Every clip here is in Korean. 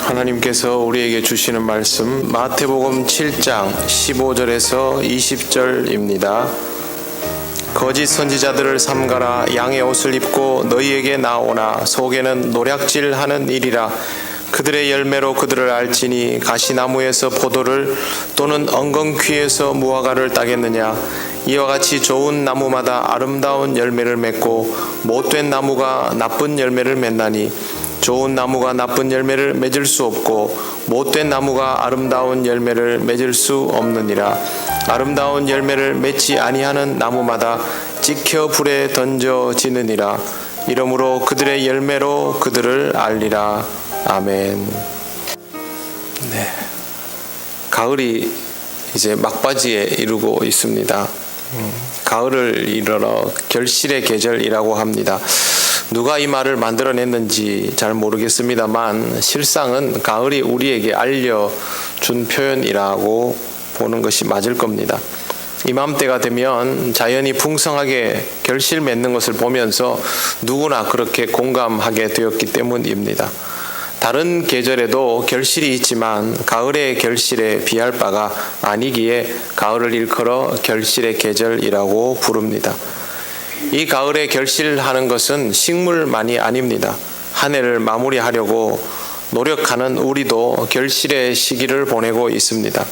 하나님께서 우리에게 주시는 말씀 마태복음 7장 15절에서 20절입니다. 거짓 선지자들을 삼가라. 양의 옷을 입고 너희에게 나오나 속에는 노략질하는 일이라. 그들의 열매로 그들을 알지니 가시나무에서 포도를 또는 엉겅퀴에서 무화과를 따겠느냐. 이와 같이 좋은 나무마다 아름다운 열매를 맺고 못된 나무가 나쁜 열매를 맺나니 좋은 나무가 나쁜 열매를 맺을 수 없고 못된 나무가 아름다운 열매를 맺을 수 없느니라. 아름다운 열매를 맺지 아니하는 나무마다 찍혀 불에 던져지느니라. 이러므로 그들의 열매로 그들을 알리라. 아멘. 네, 가을이 이제 막바지에 이르고 있습니다. 가을을 이르러 결실의 계절이라고 합니다. 누가 이 말을 만들어냈는지 잘 모르겠습니다만 실상은 가을이 우리에게 알려준 표현이라고 보는 것이 맞을 겁니다. 이맘때가 되면 자연이 풍성하게 결실 맺는 것을 보면서 누구나 그렇게 공감하게 되었기 때문입니다. 다른 계절에도 결실이 있지만 가을의 결실에 비할 바가 아니기에 가을을 일컬어 결실의 계절이라고 부릅니다. 이 가을에 결실하는 것은 식물만이 아닙니다. 한 해를 마무리하려고 노력하는 우리도 결실의 시기를 보내고 있습니다.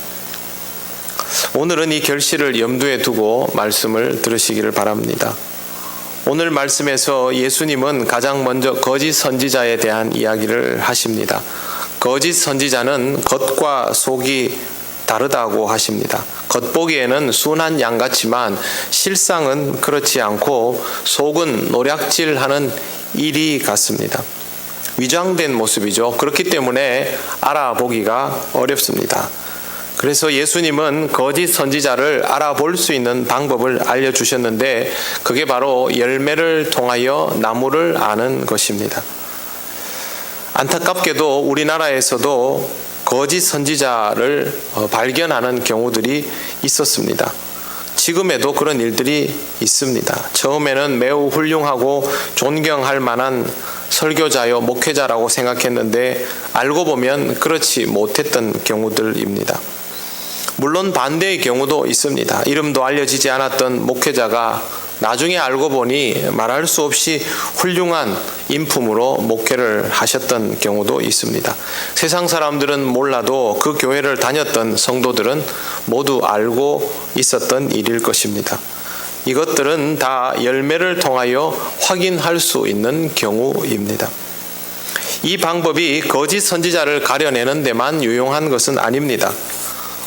오늘은 이 결실을 염두에 두고 말씀을 들으시기를 바랍니다. 오늘 말씀에서 예수님은 가장 먼저 거짓 선지자에 대한 이야기를 하십니다. 거짓 선지자는 겉과 속이 다르다고 하십니다. 겉보기에는 순한 양 같지만 실상은 그렇지 않고 속은 노략질하는 이리 같습니다. 위장된 모습이죠. 그렇기 때문에 알아보기가 어렵습니다. 그래서 예수님은 거짓 선지자를 알아볼 수 있는 방법을 알려주셨는데 그게 바로 열매를 통하여 나무를 아는 것입니다. 안타깝게도 우리나라에서도 거짓 선지자를 발견하는 경우들이 있었습니다. 지금에도 그런 일들이 있습니다. 처음에는 매우 훌륭하고 존경할 만한 설교자요 목회자라고 생각했는데 알고 보면 그렇지 못했던 경우들입니다. 물론 반대의 경우도 있습니다. 이름도 알려지지 않았던 목회자가 나중에 알고 보니 말할 수 없이 훌륭한 인품으로 목회를 하셨던 경우도 있습니다. 세상 사람들은 몰라도 그 교회를 다녔던 성도들은 모두 알고 있었던 일일 것입니다. 이것들은 다 열매를 통하여 확인할 수 있는 경우입니다. 이 방법이 거짓 선지자를 가려내는 데만 유용한 것은 아닙니다.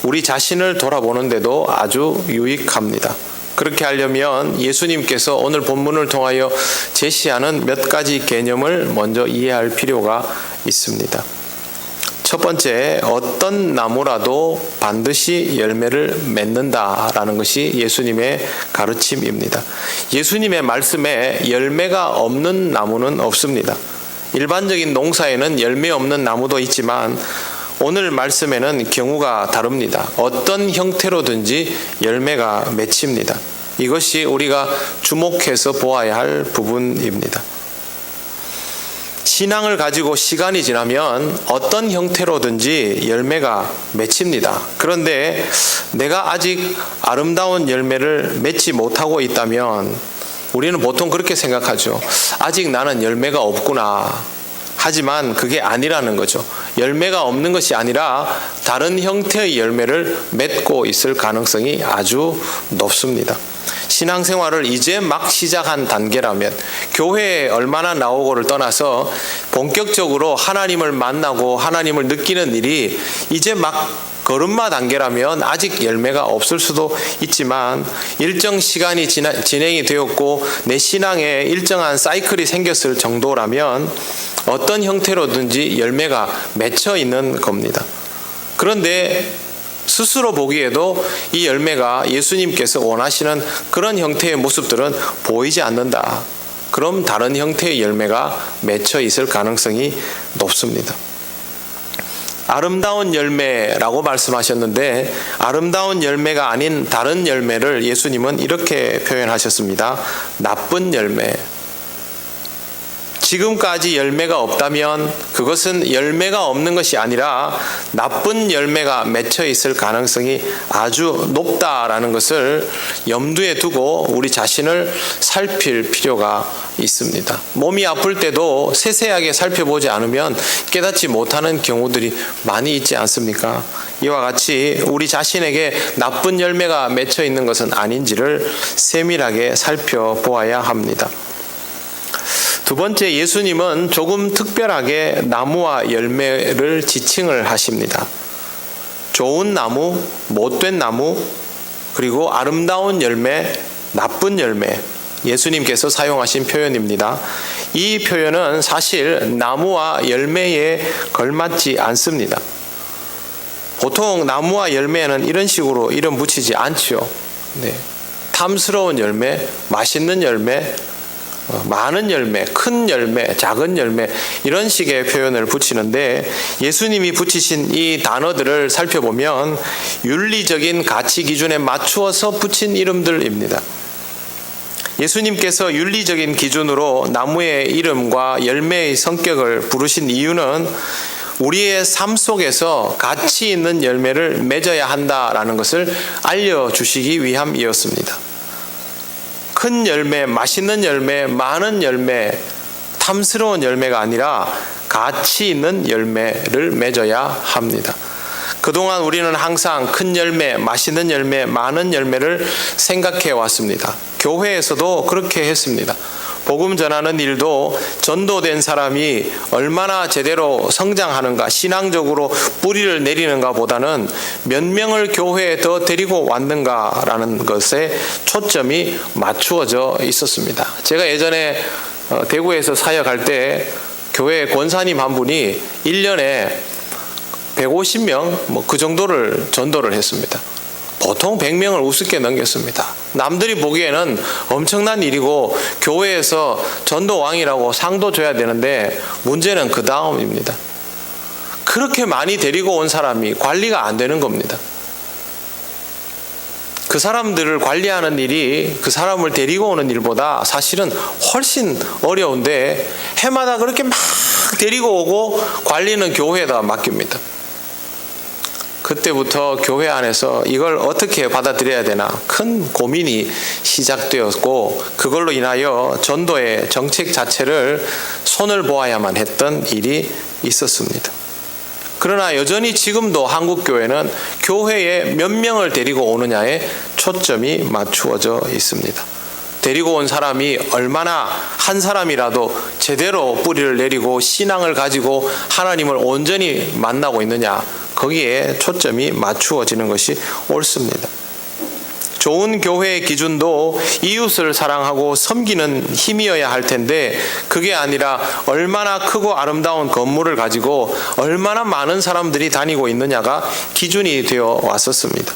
우리 자신을 돌아보는 데도 아주 유익합니다. 그렇게 하려면 예수님께서 오늘 본문을 통하여 제시하는 몇 가지 개념을 먼저 이해할 필요가 있습니다. 첫 번째, 어떤 나무라도 반드시 열매를 맺는다라는 것이 예수님의 가르침입니다. 예수님의 말씀에 열매가 없는 나무는 없습니다. 일반적인 농사에는 열매 없는 나무도 있지만 오늘 말씀에는 경우가 다릅니다. 어떤 형태로든지 열매가 맺힙니다. 이것이 우리가 주목해서 보아야 할 부분입니다. 신앙을 가지고 시간이 지나면 어떤 형태로든지 열매가 맺힙니다. 그런데 내가 아직 아름다운 열매를 맺지 못하고 있다면 우리는 보통 그렇게 생각하죠. 아직 나는 열매가 없구나. 하지만 그게 아니라는 거죠. 열매가 없는 것이 아니라 다른 형태의 열매를 맺고 있을 가능성이 아주 높습니다. 신앙생활을 이제 막 시작한 단계라면 교회에 얼마나 나오고를 떠나서 본격적으로 하나님을 만나고 하나님을 느끼는 일이 이제 막 걸음마 단계라면 아직 열매가 없을 수도 있지만 일정 시간이 진행이 되었고 내 신앙에 일정한 사이클이 생겼을 정도라면 어떤 형태로든지 열매가 맺혀 있는 겁니다. 그런데 스스로 보기에도 이 열매가 예수님께서 원하시는 그런 형태의 모습들은 보이지 않는다. 그럼 다른 형태의 열매가 맺혀 있을 가능성이 높습니다. 아름다운 열매라고 말씀하셨는데 아름다운 열매가 아닌 다른 열매를 예수님은 이렇게 표현하셨습니다. 나쁜 열매. 지금까지 열매가 없다면 그것은 열매가 없는 것이 아니라 나쁜 열매가 맺혀 있을 가능성이 아주 높다라는 것을 염두에 두고 우리 자신을 살필 필요가 있습니다. 몸이 아플 때도 세세하게 살펴보지 않으면 깨닫지 못하는 경우들이 많이 있지 않습니까? 이와 같이 우리 자신에게 나쁜 열매가 맺혀 있는 것은 아닌지를 세밀하게 살펴보아야 합니다. 두 번째, 예수님은 조금 특별하게 나무와 열매를 지칭을 하십니다. 좋은 나무, 못된 나무, 그리고 아름다운 열매, 나쁜 열매, 예수님께서 사용하신 표현입니다. 이 표현은 사실 나무와 열매에 걸맞지 않습니다. 보통 나무와 열매에는 이런 식으로 이름 붙이지 않죠. 탐스러운 열매, 맛있는 열매, 많은 열매, 큰 열매, 작은 열매, 이런 식의 표현을 붙이는데, 예수님이 붙이신 이 단어들을 살펴보면 윤리적인 가치 기준에 맞추어서 붙인 이름들입니다. 예수님께서 윤리적인 기준으로 나무의 이름과 열매의 성격을 부르신 이유는 우리의 삶 속에서 가치 있는 열매를 맺어야 한다라는 것을 알려주시기 위함이었습니다. 큰 열매, 맛있는 열매, 많은 열매, 탐스러운 열매가 아니라 가치 있는 열매를 맺어야 합니다. 그동안 우리는 항상 큰 열매, 맛있는 열매, 많은 열매를 생각해 왔습니다. 교회에서도 그렇게 했습니다. 복음 전하는 일도 전도된 사람이 얼마나 제대로 성장하는가, 신앙적으로 뿌리를 내리는가 보다는 몇 명을 교회에 더 데리고 왔는가라는 것에 초점이 맞추어져 있었습니다. 제가 예전에 대구에서 사역할 때 교회 권사님 한 분이 1년에 150명 그 정도를 전도를 했습니다. 보통 100명을 우습게 넘겼습니다. 남들이 보기에는 엄청난 일이고 교회에서 전도왕이라고 상도 줘야 되는데 문제는 그 다음입니다. 그렇게 많이 데리고 온 사람이 관리가 안 되는 겁니다. 그 사람들을 관리하는 일이 그 사람을 데리고 오는 일보다 사실은 훨씬 어려운데 해마다 그렇게 막 데리고 오고 관리는 교회에다 맡깁니다. 그때부터 교회 안에서 이걸 어떻게 받아들여야 되나 큰 고민이 시작되었고, 그걸로 인하여 전도의 정책 자체를 손을 보아야만 했던 일이 있었습니다. 그러나 여전히 지금도 한국교회는 교회에 몇 명을 데리고 오느냐에 초점이 맞추어져 있습니다. 데리고 온 사람이 얼마나 한 사람이라도 제대로 뿌리를 내리고 신앙을 가지고 하나님을 온전히 만나고 있느냐, 거기에 초점이 맞추어지는 것이 옳습니다. 좋은 교회의 기준도 이웃을 사랑하고 섬기는 힘이어야 할 텐데 그게 아니라 얼마나 크고 아름다운 건물을 가지고 얼마나 많은 사람들이 다니고 있느냐가 기준이 되어 왔었습니다.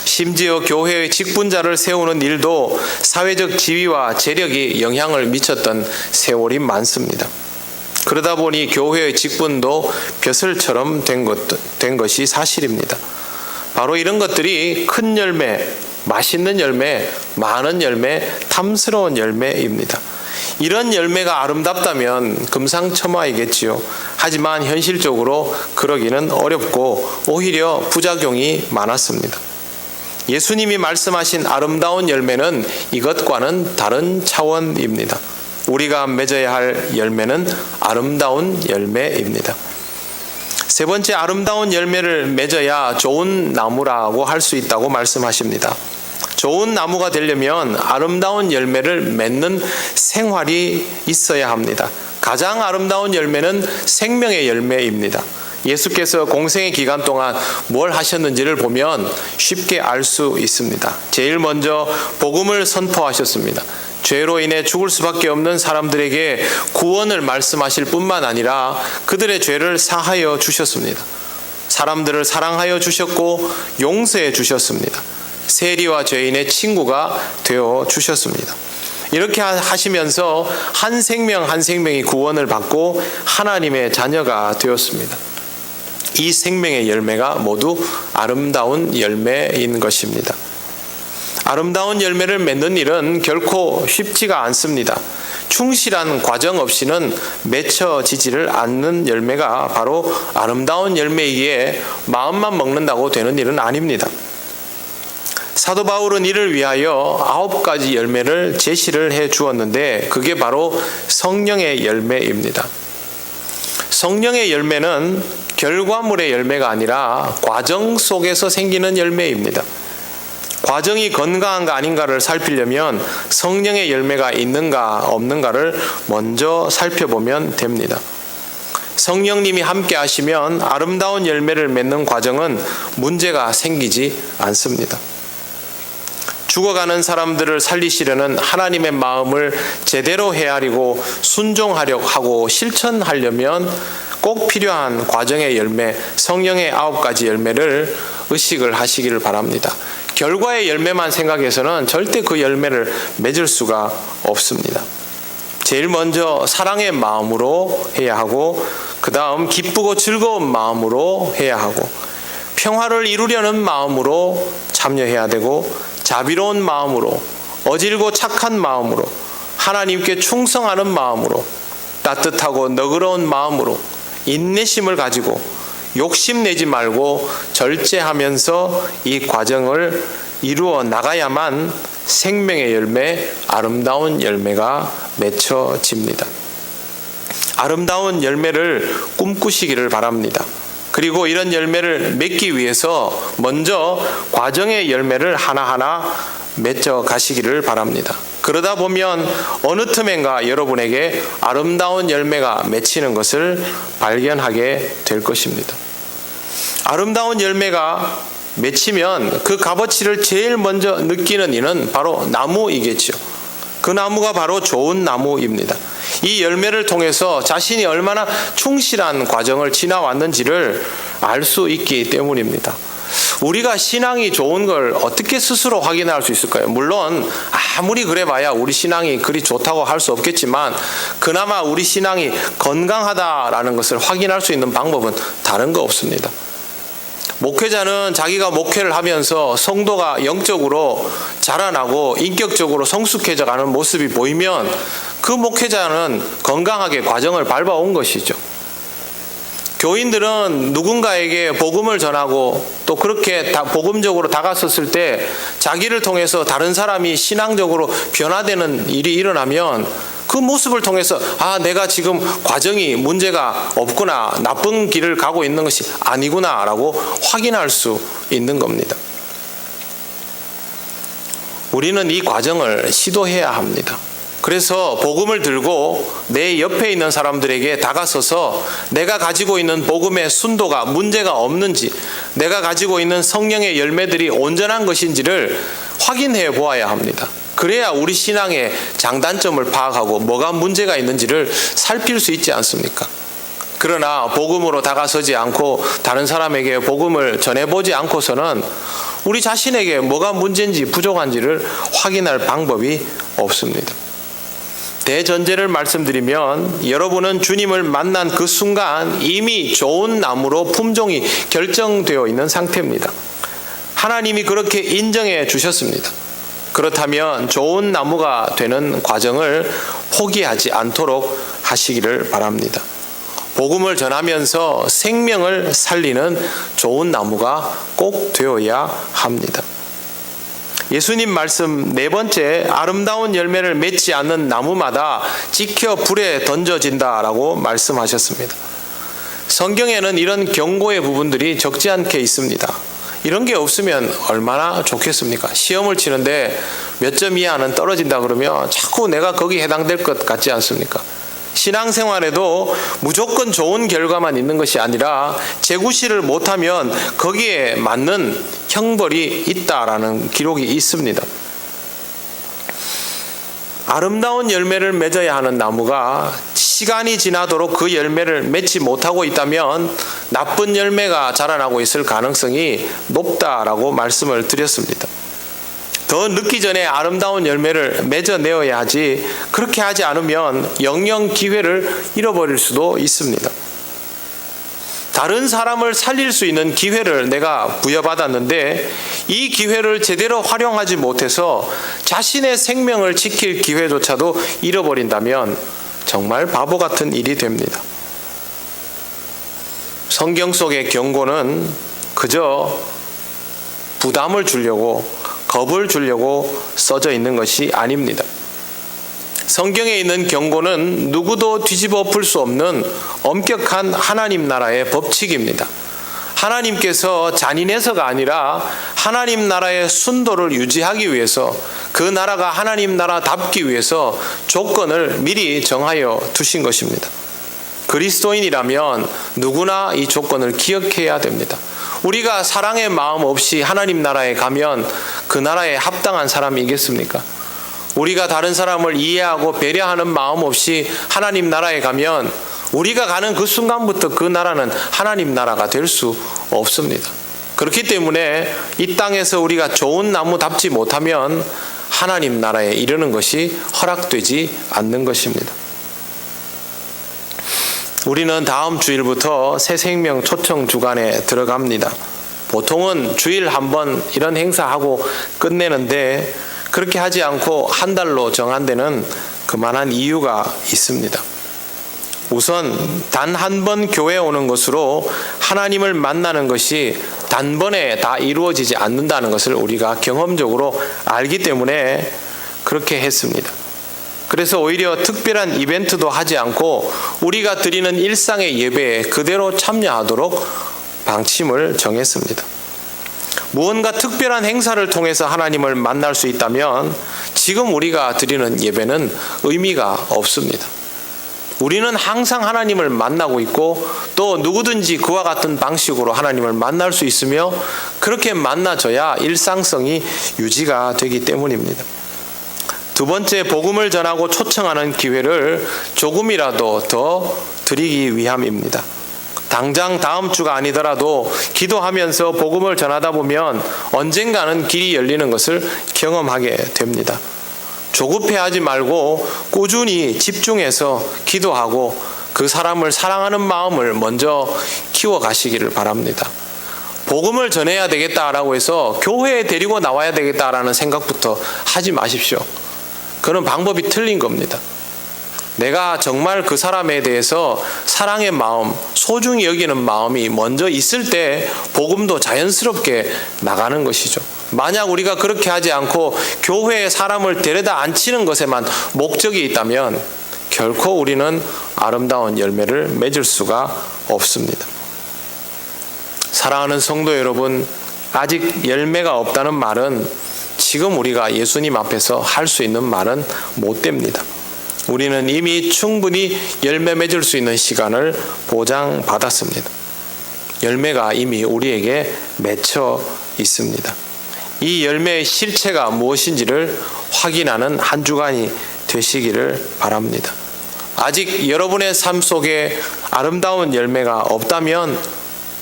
심지어 교회의 직분자를 세우는 일도 사회적 지위와 재력이 영향을 미쳤던 세월이 많습니다. 그러다 보니 교회의 직분도 벼슬처럼 된 것이 사실입니다. 바로 이런 것들이 큰 열매, 맛있는 열매, 많은 열매, 탐스러운 열매입니다. 이런 열매가 아름답다면 금상첨화이겠지요. 하지만 현실적으로 그러기는 어렵고 오히려 부작용이 많았습니다. 예수님이 말씀하신 아름다운 열매는 이것과는 다른 차원입니다. 우리가 맺어야 할 열매는 아름다운 열매입니다. 세 번째, 아름다운 열매를 맺어야 좋은 나무라고 할 수 있다고 말씀하십니다. 좋은 나무가 되려면 아름다운 열매를 맺는 생활이 있어야 합니다. 가장 아름다운 열매는 생명의 열매입니다. 예수께서 공생의 기간 동안 뭘 하셨는지를 보면 쉽게 알 수 있습니다. 제일 먼저 복음을 선포하셨습니다. 죄로 인해 죽을 수밖에 없는 사람들에게 구원을 말씀하실 뿐만 아니라 그들의 죄를 사하여 주셨습니다. 사람들을 사랑하여 주셨고 용서해 주셨습니다. 세리와 죄인의 친구가 되어 주셨습니다. 이렇게 하시면서 한 생명 한 생명이 구원을 받고 하나님의 자녀가 되었습니다. 이 생명의 열매가 모두 아름다운 열매인 것입니다. 아름다운 열매를 맺는 일은 결코 쉽지가 않습니다. 충실한 과정 없이는 맺혀지지를 않는 열매가 바로 아름다운 열매이기에 마음만 먹는다고 되는 일은 아닙니다. 사도 바울은 이를 위하여 9가지 열매를 제시를 해 주었는데 그게 바로 성령의 열매입니다. 성령의 열매는 결과물의 열매가 아니라 과정 속에서 생기는 열매입니다. 과정이 건강한가 아닌가를 살피려면 성령의 열매가 있는가 없는가를 먼저 살펴보면 됩니다. 성령님이 함께 하시면 아름다운 열매를 맺는 과정은 문제가 생기지 않습니다. 죽어가는 사람들을 살리시려는 하나님의 마음을 제대로 헤아리고 순종하려 하고 실천하려면 꼭 필요한 과정의 열매, 성령의 9가지 열매를 의식을 하시기를 바랍니다. 결과의 열매만 생각해서는 절대 그 열매를 맺을 수가 없습니다. 제일 먼저 사랑의 마음으로 해야 하고, 그 다음 기쁘고 즐거운 마음으로 해야 하고, 평화를 이루려는 마음으로 참여해야 되고, 자비로운 마음으로, 어질고 착한 마음으로, 하나님께 충성하는 마음으로, 따뜻하고 너그러운 마음으로, 인내심을 가지고 욕심내지 말고 절제하면서 이 과정을 이루어 나가야만 생명의 열매, 아름다운 열매가 맺혀집니다. 아름다운 열매를 꿈꾸시기를 바랍니다. 그리고 이런 열매를 맺기 위해서 먼저 과정의 열매를 하나하나 맺어 가시기를 바랍니다. 그러다 보면 어느 틈엔가 여러분에게 아름다운 열매가 맺히는 것을 발견하게 될 것입니다. 아름다운 열매가 맺히면 그 값어치를 제일 먼저 느끼는 이는 바로 나무이겠죠. 그 나무가 바로 좋은 나무입니다. 이 열매를 통해서 자신이 얼마나 충실한 과정을 지나왔는지를 알 수 있기 때문입니다. 우리가 신앙이 좋은 걸 어떻게 스스로 확인할 수 있을까요? 물론 아무리 그래봐야 우리 신앙이 그리 좋다고 할 수 없겠지만 그나마 우리 신앙이 건강하다라는 것을 확인할 수 있는 방법은 다른 거 없습니다. 목회자는 자기가 목회를 하면서 성도가 영적으로 자라나고 인격적으로 성숙해져가는 모습이 보이면 그 목회자는 건강하게 과정을 밟아온 것이죠. 교인들은 누군가에게 복음을 전하고 또 그렇게 복음적으로 다가섰을 때 자기를 통해서 다른 사람이 신앙적으로 변화되는 일이 일어나면 그 모습을 통해서 내가 지금 과정이 문제가 없구나, 나쁜 길을 가고 있는 것이 아니구나 라고 확인할 수 있는 겁니다. 우리는 이 과정을 시도해야 합니다. 그래서 복음을 들고 내 옆에 있는 사람들에게 다가서서 내가 가지고 있는 복음의 순도가 문제가 없는지, 내가 가지고 있는 성령의 열매들이 온전한 것인지를 확인해 보아야 합니다. 그래야 우리 신앙의 장단점을 파악하고 뭐가 문제가 있는지를 살필 수 있지 않습니까? 그러나 복음으로 다가서지 않고 다른 사람에게 복음을 전해보지 않고서는 우리 자신에게 뭐가 문제인지 부족한지를 확인할 방법이 없습니다. 대전제를 말씀드리면 여러분은 주님을 만난 그 순간 이미 좋은 나무로 품종이 결정되어 있는 상태입니다. 하나님이 그렇게 인정해 주셨습니다. 그렇다면 좋은 나무가 되는 과정을 포기하지 않도록 하시기를 바랍니다. 복음을 전하면서 생명을 살리는 좋은 나무가 꼭 되어야 합니다. 예수님 말씀 4번째, 아름다운 열매를 맺지 않는 나무마다 찍혀 불에 던져진다라고 말씀하셨습니다. 성경에는 이런 경고의 부분들이 적지 않게 있습니다. 이런 게 없으면 얼마나 좋겠습니까? 시험을 치는데 몇 점 이하는 떨어진다 그러면 자꾸 내가 거기 해당될 것 같지 않습니까? 신앙생활에도 무조건 좋은 결과만 있는 것이 아니라 재구실을 못하면 거기에 맞는 형벌이 있다라는 기록이 있습니다. 아름다운 열매를 맺어야 하는 나무가 시간이 지나도록 그 열매를 맺지 못하고 있다면 나쁜 열매가 자라나고 있을 가능성이 높다라고 말씀을 드렸습니다. 더 늦기 전에 아름다운 열매를 맺어내어야 하지, 그렇게 하지 않으면 영영 기회를 잃어버릴 수도 있습니다. 다른 사람을 살릴 수 있는 기회를 내가 부여받았는데 이 기회를 제대로 활용하지 못해서 자신의 생명을 지킬 기회조차도 잃어버린다면 정말 바보 같은 일이 됩니다. 성경 속의 경고는 그저 부담을 주려고, 겁을 주려고 써져 있는 것이 아닙니다. 성경에 있는 경고는 누구도 뒤집어 풀 수 없는 엄격한 하나님 나라의 법칙입니다. 하나님께서 잔인해서가 아니라 하나님 나라의 순도를 유지하기 위해서, 그 나라가 하나님 나라답기 위해서 조건을 미리 정하여 두신 것입니다. 그리스도인이라면 누구나 이 조건을 기억해야 됩니다. 우리가 사랑의 마음 없이 하나님 나라에 가면 그 나라에 합당한 사람이겠습니까? 우리가 다른 사람을 이해하고 배려하는 마음 없이 하나님 나라에 가면 우리가 가는 그 순간부터 그 나라는 하나님 나라가 될 수 없습니다. 그렇기 때문에 이 땅에서 우리가 좋은 나무답지 못하면 하나님 나라에 이르는 것이 허락되지 않는 것입니다. 우리는 다음 주일부터 새생명 초청 주간에 들어갑니다. 보통은 주일 한번 이런 행사하고 끝내는데 그렇게 하지 않고 한 달로 정한 데는 그만한 이유가 있습니다. 우선 단 한 번 교회에 오는 것으로 하나님을 만나는 것이 단번에 다 이루어지지 않는다는 것을 우리가 경험적으로 알기 때문에 그렇게 했습니다. 그래서 오히려 특별한 이벤트도 하지 않고 우리가 드리는 일상의 예배에 그대로 참여하도록 방침을 정했습니다. 무언가 특별한 행사를 통해서 하나님을 만날 수 있다면 지금 우리가 드리는 예배는 의미가 없습니다. 우리는 항상 하나님을 만나고 있고 또 누구든지 그와 같은 방식으로 하나님을 만날 수 있으며 그렇게 만나져야 일상성이 유지가 되기 때문입니다. 두 번째, 복음을 전하고 초청하는 기회를 조금이라도 더 드리기 위함입니다. 당장 다음 주가 아니더라도 기도하면서 복음을 전하다 보면 언젠가는 길이 열리는 것을 경험하게 됩니다. 조급해하지 말고 꾸준히 집중해서 기도하고 그 사람을 사랑하는 마음을 먼저 키워가시기를 바랍니다. 복음을 전해야 되겠다라고 해서 교회에 데리고 나와야 되겠다라는 생각부터 하지 마십시오. 그런 방법이 틀린 겁니다. 내가 정말 그 사람에 대해서 사랑의 마음, 소중히 여기는 마음이 먼저 있을 때 복음도 자연스럽게 나가는 것이죠. 만약 우리가 그렇게 하지 않고 교회에 사람을 데려다 앉히는 것에만 목적이 있다면 결코 우리는 아름다운 열매를 맺을 수가 없습니다. 사랑하는 성도 여러분, 아직 열매가 없다는 말은 지금 우리가 예수님 앞에서 할 수 있는 말은 못 됩니다. 우리는 이미 충분히 열매 맺을 수 있는 시간을 보장받았습니다. 열매가 이미 우리에게 맺혀 있습니다. 이 열매의 실체가 무엇인지를 확인하는 한 주간이 되시기를 바랍니다. 아직 여러분의 삶 속에 아름다운 열매가 없다면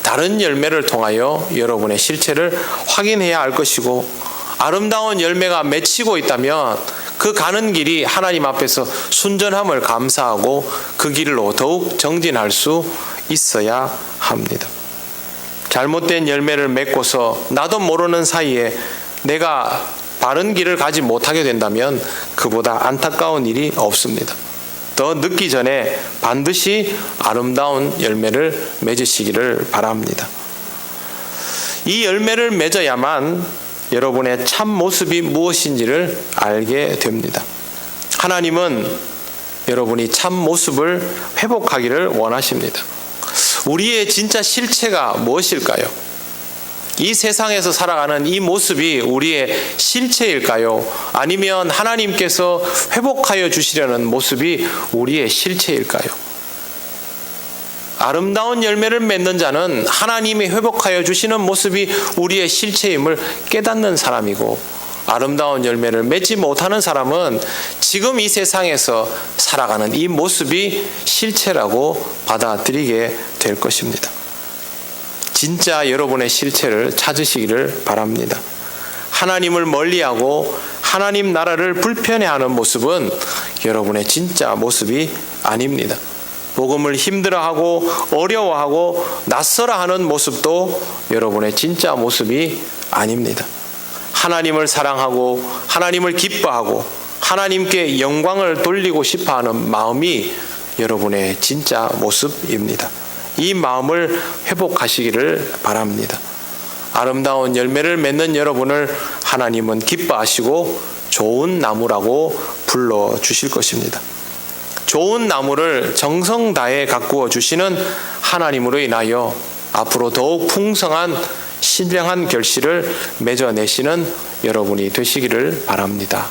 다른 열매를 통하여 여러분의 실체를 확인해야 할 것이고, 아름다운 열매가 맺히고 있다면 그 가는 길이 하나님 앞에서 순전함을 감사하고 그 길로 더욱 정진할 수 있어야 합니다. 잘못된 열매를 맺고서 나도 모르는 사이에 내가 바른 길을 가지 못하게 된다면 그보다 안타까운 일이 없습니다. 더 늦기 전에 반드시 아름다운 열매를 맺으시기를 바랍니다. 이 열매를 맺어야만 여러분의 참 모습이 무엇인지를 알게 됩니다. 하나님은 여러분이 참 모습을 회복하기를 원하십니다. 우리의 진짜 실체가 무엇일까요? 이 세상에서 살아가는 이 모습이 우리의 실체일까요? 아니면 하나님께서 회복하여 주시려는 모습이 우리의 실체일까요? 아름다운 열매를 맺는 자는 하나님이 회복하여 주시는 모습이 우리의 실체임을 깨닫는 사람이고, 아름다운 열매를 맺지 못하는 사람은 지금 이 세상에서 살아가는 이 모습이 실체라고 받아들이게 될 것입니다. 진짜 여러분의 실체를 찾으시기를 바랍니다. 하나님을 멀리하고 하나님 나라를 불편해하는 모습은 여러분의 진짜 모습이 아닙니다. 복음을 힘들어하고 어려워하고 낯설어하는 모습도 여러분의 진짜 모습이 아닙니다. 하나님을 사랑하고 하나님을 기뻐하고 하나님께 영광을 돌리고 싶어하는 마음이 여러분의 진짜 모습입니다. 이 마음을 회복하시기를 바랍니다. 아름다운 열매를 맺는 여러분을 하나님은 기뻐하시고 좋은 나무라고 불러주실 것입니다. 좋은 나무를 정성 다해 가꾸어 주시는 하나님으로 인하여 앞으로 더욱 풍성한 신령한 결실을 맺어내시는 여러분이 되시기를 바랍니다.